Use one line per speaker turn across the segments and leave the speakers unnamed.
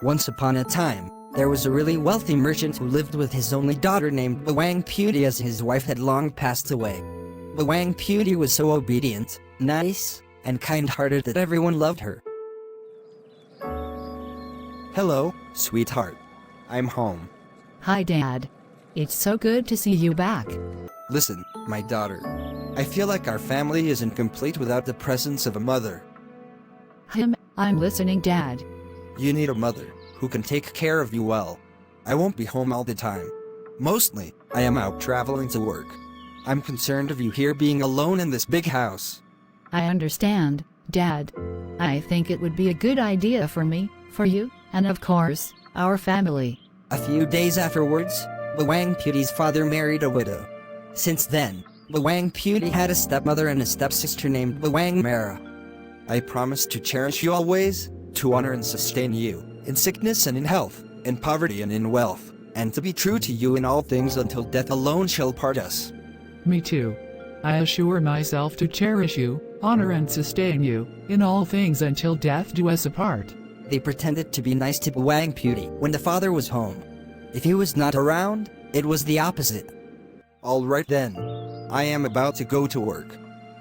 Once upon a time, there was a really wealthy merchant who lived with his only daughter named Bawang Putih, as his wife had long passed away. Bawang Putih was so obedient, nice, and kind-hearted that everyone loved her.
Hello, sweetheart. I'm home.
Hi, Dad. It's so good to see you back.
Listen, my daughter. I feel like our family isn't complete without the presence of a mother.
I'm listening, Dad.
You need a mother who can take care of you well. I won't be home all the time. Mostly, I am out traveling to work. I'm concerned of you here being alone in this big house.
I understand, Dad. I think it would be a good idea for me, for you, and of course, our family.
A few days afterwards, Bawang Putih's father married a widow. Since then, Bawang Putih had a stepmother and a stepsister named Bawang Merah.
I promise to cherish you always, to honor and sustain you, in sickness and in health, in poverty and in wealth, and to be true to you in all things until death alone shall part us.
Me too. I assure myself to cherish you, honor and sustain you, in all things until death do us apart.
They pretended to be nice to Bawang Putih when the father was home. If he was not around, it was the opposite.
All right then. I am about to go to work.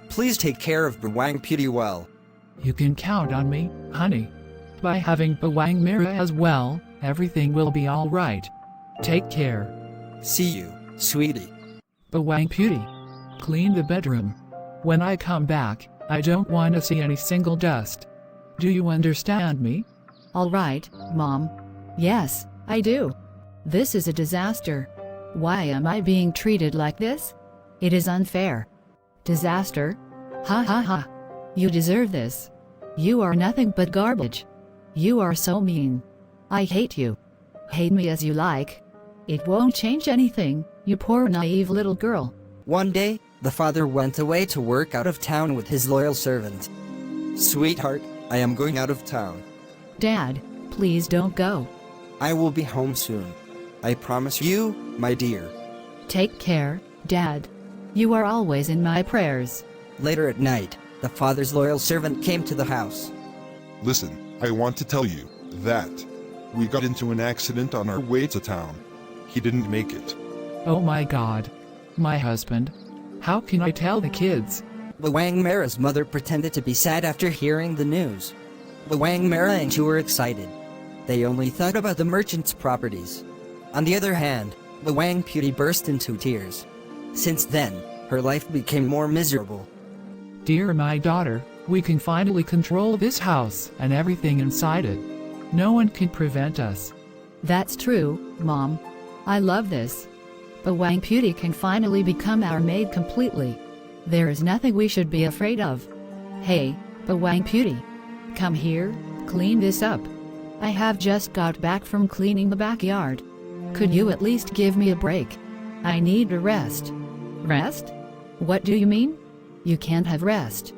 Please take care of Bawang Putih well.
You can count on me, honey. By having Bawang Merah as well, everything will be all right. Take care.
See you, sweetie.
Bawang Putih. Clean the bedroom. When I come back, I don't want to see any single dust. Do you understand me?
All right, Mom. Yes, I do. This is a disaster. Why am I being treated like this? It is unfair. Disaster? Ha ha ha. You deserve this. You are nothing but garbage. You are so mean. I hate you. Hate me as you like. It won't change anything, you poor naive little girl.
One day, the father went away to work out of town with his loyal servant.
Sweetheart, I am going out of town.
Dad, please don't go.
I will be home soon. I promise you, my dear.
Take care, Dad. You are always in my prayers.
Later at night, the father's loyal servant came to the house.
Listen, I want to tell you that we got into an accident on our way to town. He didn't make it.
Oh my God. My husband. How can I tell the kids?
Bawang Merah's mother pretended to be sad after hearing the news. Bawang Merah and she were excited. They only thought about the merchant's properties. On the other hand, Bawang Putih burst into tears. Since then, her life became more miserable.
Dear my daughter, we can finally control this house and everything inside it. No one can prevent us.
That's true, Mom. I love this. Bawang Putih can finally become our maid completely. There is nothing we should be afraid of. Hey, Bawang Putih. Come here, clean this up. I have just got back from cleaning the backyard. Could you at least give me a break? I need a rest. Rest? What do you mean? You can't have rest.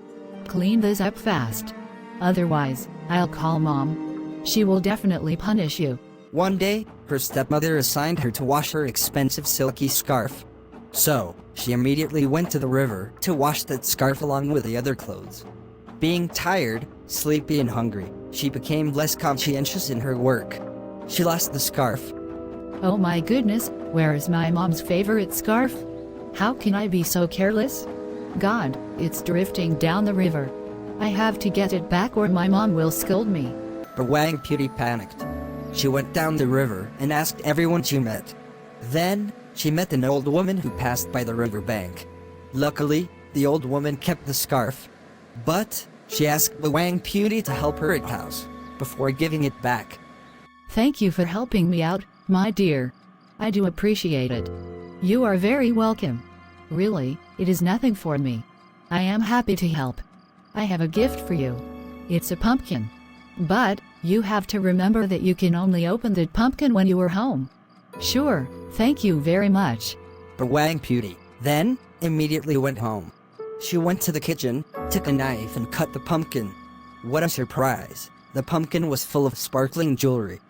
Clean this up fast. Otherwise, I'll call Mom. She will definitely punish you.
One day, her stepmother assigned her to wash her expensive silky scarf. So, she immediately went to the river to wash that scarf along with the other clothes. Being tired, sleepy and hungry, she became less conscientious in her work. She lost the scarf.
Oh my goodness, where is my mom's favorite scarf? How can I be so careless? God, it's drifting down the river. I have to get it back or my mom will scold me.
Bawang Putih panicked. She went down the river and asked everyone she met. Then, she met an old woman who passed by the river bank. Luckily, the old woman kept the scarf. But, she asked Bawang Putih to help her at house, before giving it back.
Thank you for helping me out, my dear. I do appreciate it. You are very welcome. Really, it is nothing for me. I am happy to help. I have a gift for you. It's a pumpkin. But, you have to remember that you can only open the pumpkin when you are home. Sure, thank you very much.
Bawang Putih then immediately went home. She went to the kitchen, took a knife and cut the pumpkin. What a surprise! The pumpkin was full of sparkling jewelry.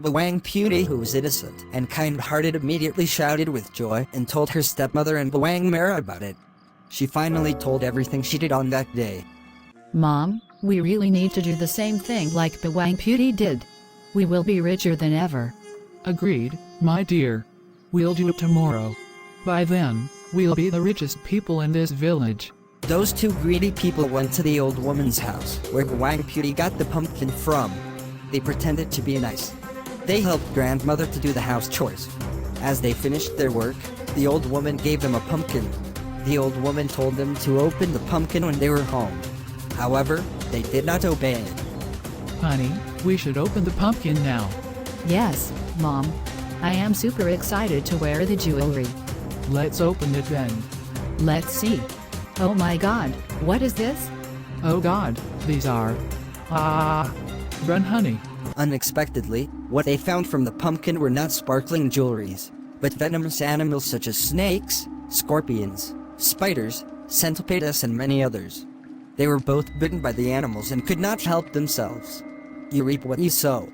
Bawang Putih, who was innocent and kind-hearted, immediately shouted with joy and told her stepmother and Bawang Merah about it. She finally told everything she did on that day.
Mom, we really need to do the same thing like Bawang Putih did. We will be richer than ever.
Agreed, my dear. We'll do it tomorrow. By then, we'll be the richest people in this village.
Those two greedy people went to the old woman's house, where Bawang Putih got the pumpkin from. They pretended to be nice. They helped grandmother to do the house chores. As they finished their work, the old woman gave them a pumpkin. The old woman told them to open the pumpkin when they were home. However, they did not obey it.
Honey, we should open the pumpkin now.
Yes, Mom. I am super excited to wear the jewelry.
Let's open it then.
Let's see. Oh my god, what is this?
Oh god, these are... Run, honey.
Unexpectedly, what they found from the pumpkin were not sparkling jewelries, but venomous animals such as snakes, scorpions, spiders, centipedes, and many others. They were both bitten by the animals and could not help themselves. You reap what you sow.